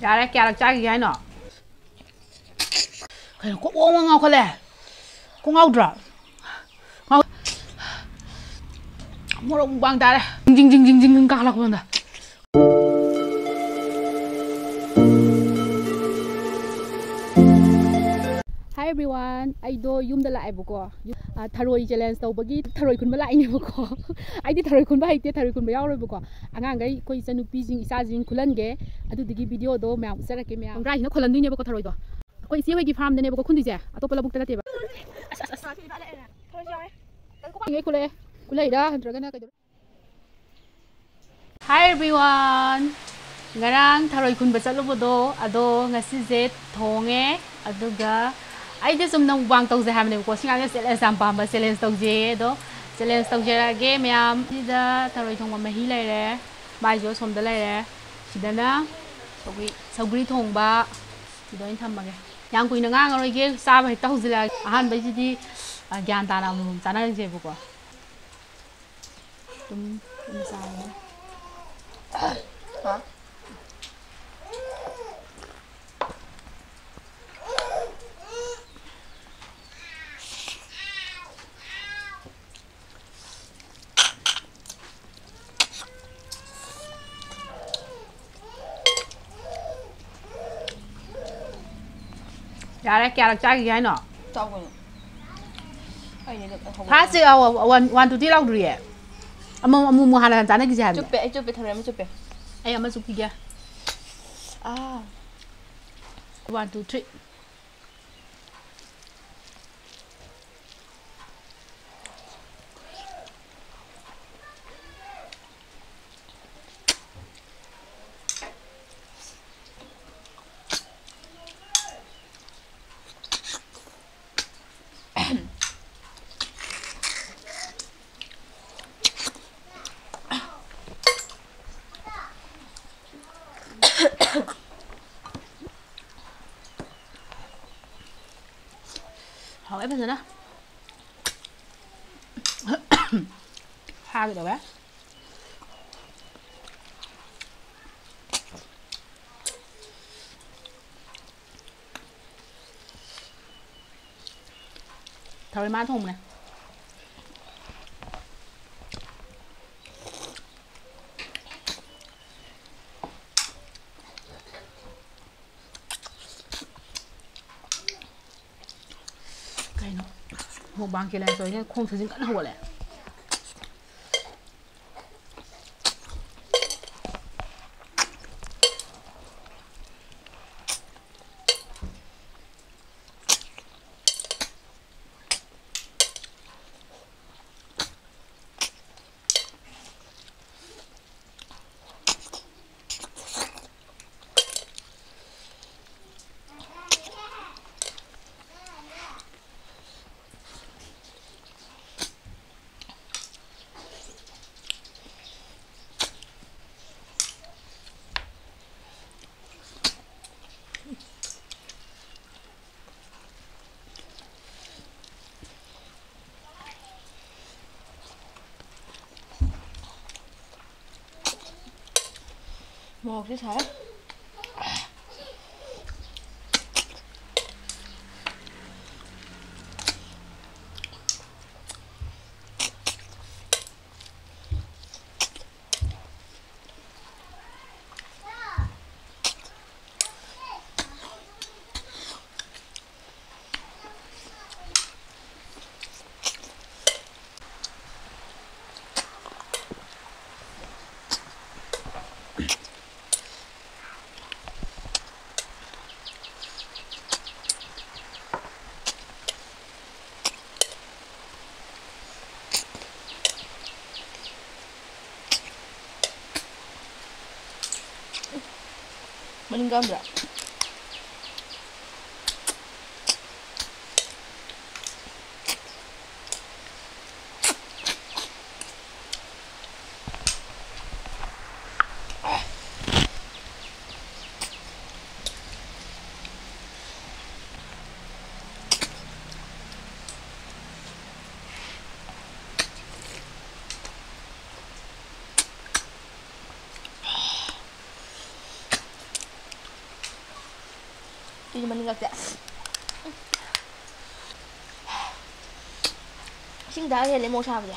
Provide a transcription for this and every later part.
Yara kya rak chagi hai no. Kaya ko ngao khale. Ko ngao dra. Ngao. Morok bang tare. Jing ka lak banda. Hi everyone, aido yumda la aibuko. Tharoi challenge tawbagi tharoi khunba la aine buko. Aidi tharoi khunba haite tharoi khunba yaw buko. Angang gai koi chanu pijing isa jing khulan ge adu digi video do myam sarake myam. Rai na khulan duine buko tharoi do. Koi isi hoigi farm dene buko khundi je. Atopa la bukta teba. Hi everyone. Ngarang tharoi khunba chalubodo ado ngasi je thonge aduga I just am bang tau ham ne ko singa se sam pam ba challenge tau je do challenge tau je ra ge myam sida tharoi thong ma hi lai re bai jo som da lai re sidana sogri thong ba sido in tham ba ge yang kui na nga roi ge sa ba tau jila ahan bai ji di gyan ta na mu cha na je bu ko tum sa ha Yara kya rak chagi hai no. Chao ko. Ai ne ko. Ha si one to 3 lau duri e. Amu hala tan na ki ja. Chupe thare ma chupe. Ai ama chupi ga. Ah. 1 2 3. Hỏi em rồi đó. Hai cái đầu bé. Thôi má thùng này. Một bàn kia lên rồi không thể dính cắn hồ lại. Một chứ thế. Meninggal enggak? 이 많이 갔대. 신다 해내 못 사버려.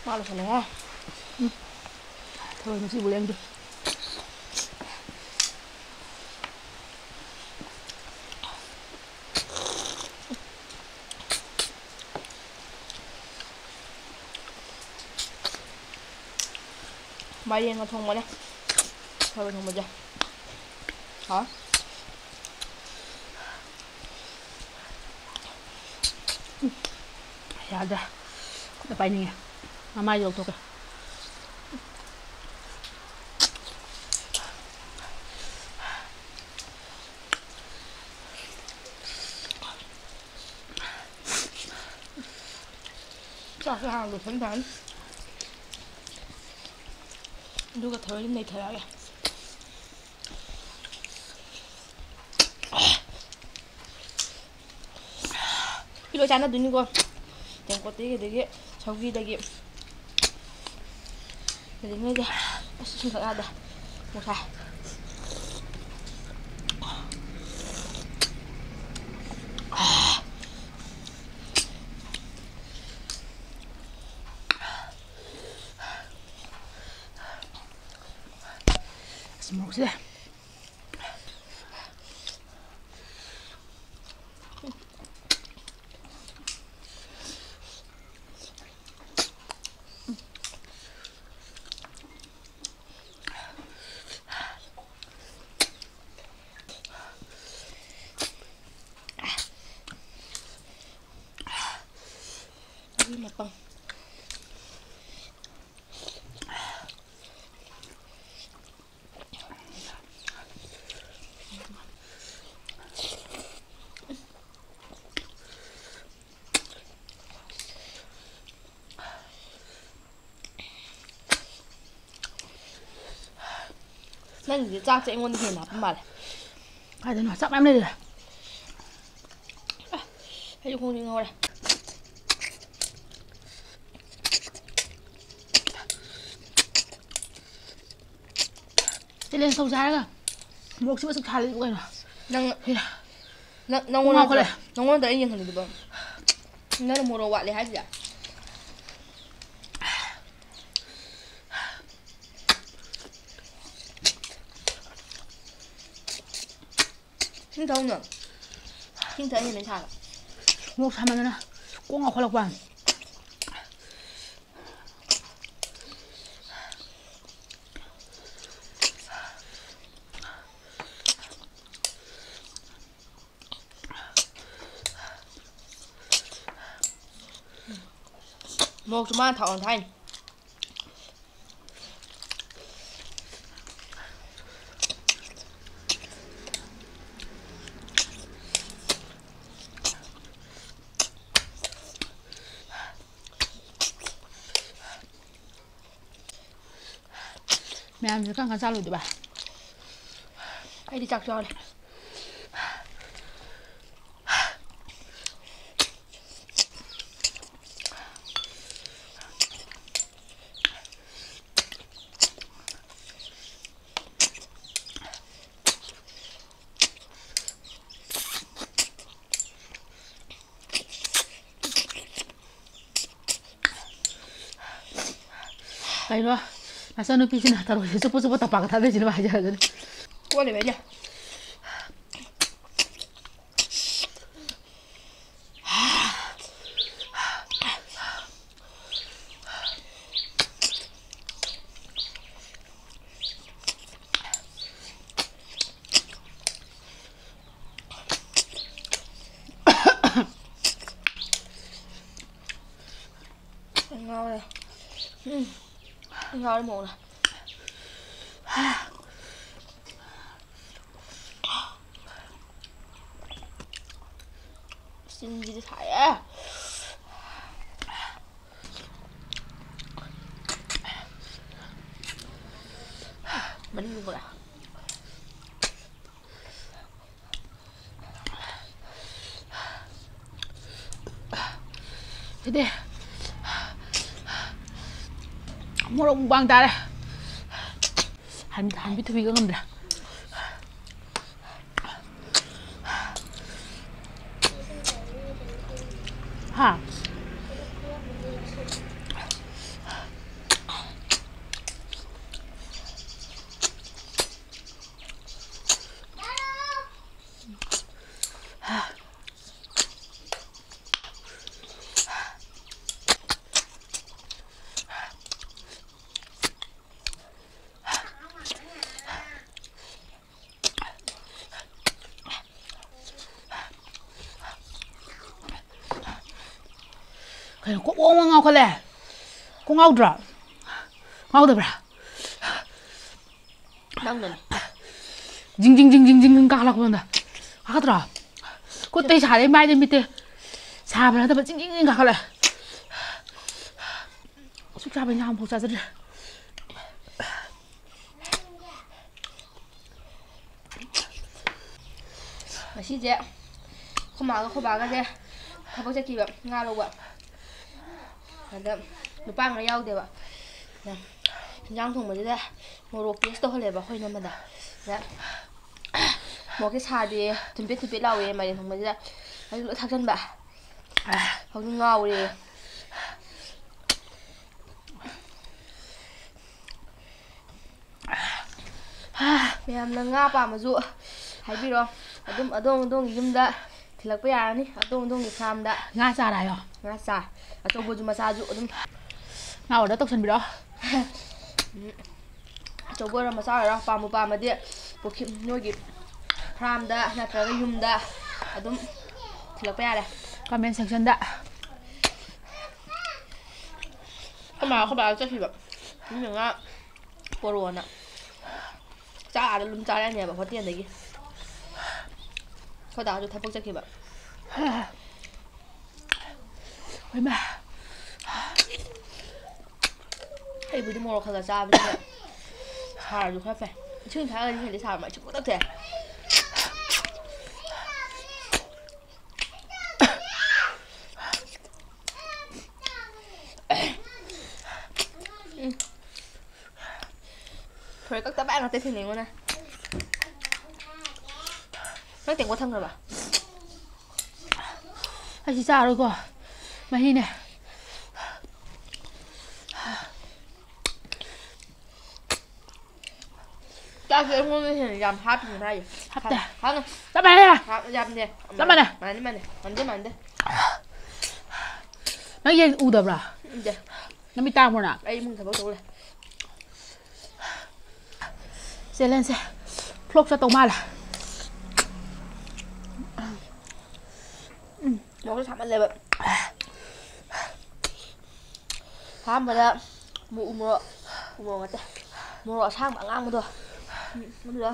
말로 전해. thôi nó chỉ bù lên đi Mai đi ăn thùng mà nè. Thôi thùng mà chưa. Hả? ya udah apa ini ya mama aja waktu ke Cho cái hàng được phấn phấn. 누가 더 있네 더하게. 이거 잘나 눈이 거. 된거 되게 저기 되게. 되게 이제 심각하다. 못 사. 먹지 여기 맛빵. 난 이제 짝지 응원도 해 나쁜 말해. phải để nó sắp em lên rồi 해주 공주 ngồi đi lên sâu ra đó một chút sắp thà lên cái nào 난 오늘 더 인형 흘리도 봐. 나는 뭐로 왔래 하지? 힘더우면 힘더 힘을 차. một thằng này cũng ngọc hoa lộc vàng một số mà thọ thành mẹ làm gì con sao rồi đi bà hay đi chặt cho này. đây đó là sao nó pi xin tao rồi số số tập bạc thằng đấy chỉ nó bây giờ rồi Qua để về nha. Ngon này. Ngon một này. Xin gì thải á. Bánh luôn rồi. thế đi Morok bang tare. Han bi thubi ga ngamdra. Ha. Kaya ko ngao ka le. Ko ngao dra. Ngao da bra. Đang rồi. 징징징징징 까라고 한다. 하더라. 그때 잘해 많이 밑에 잡을 하다 징징징 가갈래. 쑥 잡으냐 한번 보자들. 시제 코마가 제 thabo sẽ kì vậy nga đâu vậy là nó bang nó nhau đều vậy nè nhang thùng mà thế đây một lô kia to hơn này vào hơi nằm mà đấy một cái xà đi thùng biết lau đi mà thùng mà thế đây lấy lưỡi thắt chân bạn không ngao đi em là nga bà mà dụ hay biết không ở đông zum đã thì là cái gì à đông thì tham đã nga xa này à nga xa ở trong bồn mà xa dụ đúng ngao ở đó tóc chân bị đó trong bồn mà xa rồi bà mà đi bộ kim nuôi kịp tham đã là cái zum đã ở đúng thì là cái gì này comment section đã không mà chắc gì vậy nhưng mà bộ ruộng ạ cha lùm cha anh nhà bảo có tiền đấy kì có đào cho thằng bốc chắc kì vậy ôi mà hay bữa đi mua khăn cha bây giờ xài được phải chứ thấy là như thế để xài mà chứ có tất thể thôi các bạn là tên này luôn này nói tiền có thân rồi bà anh chị sao rồi cô mày đi nè cha kia ông nói làm hấp gì đây hấp đây hấp này làm mày nè làm nè làm mày nè mày đi nói gì u đập à nó bị tao rồi nè đâyมึงthằng bố tôi này xe lên xe flop cho tàu ma là nó có thằng ăn lên vậy tham mà đó mua người ta mua sang bạn ngang một thôi nó được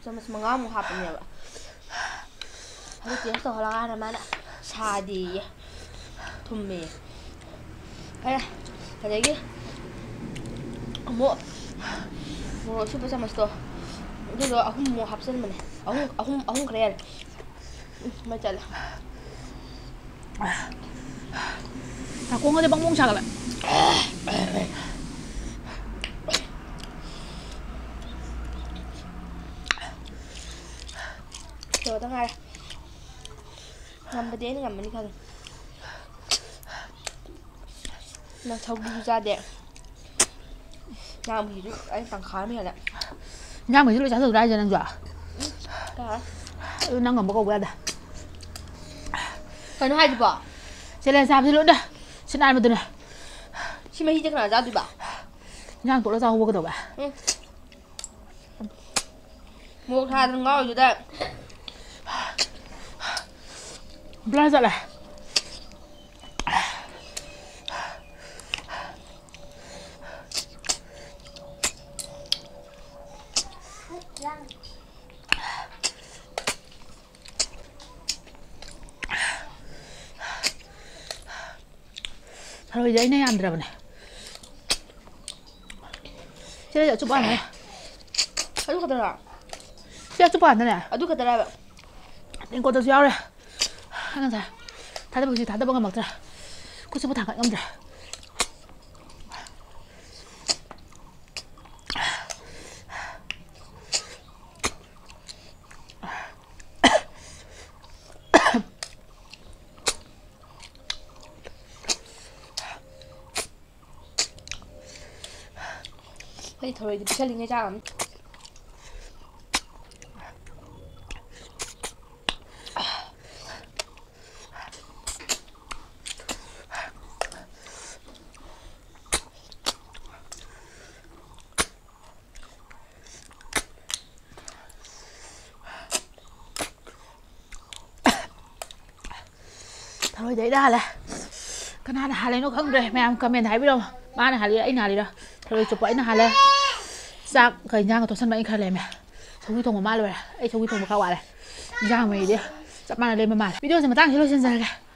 cho mà ngang một hộp như vậy cái tiếng sò là ăn mà nè xà đi thùng mì đây này cái đấy kia mua super sama sto itu loh aku mau hapsen mana aku keren macam lah aku nggak ada bang mong sakala coba tengah ngắm bên ngắm bên kan nó thâu đi ra đẹp nhang thì anh tăng khá mới là nhang mình lúc chả được ra giờ đang dọa cái năng ngầm một câu quen à cái nó hay gì bỏ xe lên sao chứ luôn đây xin ai mà từ này xin mấy chắc là ra đi bảo nhang tụi nó sao mua cái đầu bà mua hai thằng ngon rồi đây ra giờ này rồi giấy này ăn được này thế giờ chụp ảnh này ở đâu ra thế chụp ảnh này ở đâu ra vậy đến cô tôi giao đây ăn sao thay được gì thay được bằng mặc ra cô sẽ bắt thằng cạnh ông rồi ꯑꯩꯈꯣꯏ ꯊꯔꯣꯏꯗꯤ ꯄꯤꯁꯜꯂꯤꯉꯩ ꯆꯥꯒꯅꯤ Thôi đấy đã là cái nào là hà lấy nó không rồi mẹ comment thấy biết đâu ba là hà lấy anh hà lấy đâu thôi chụp vậy là hà lấy sao khởi nhang của tôi sân bay khai lấy mẹ sống cái thùng của ma rồi ấy sống cái thùng của khao này giang mày đi sắp ba là lên mà video gì mà tăng chứ luôn trên giờ kìa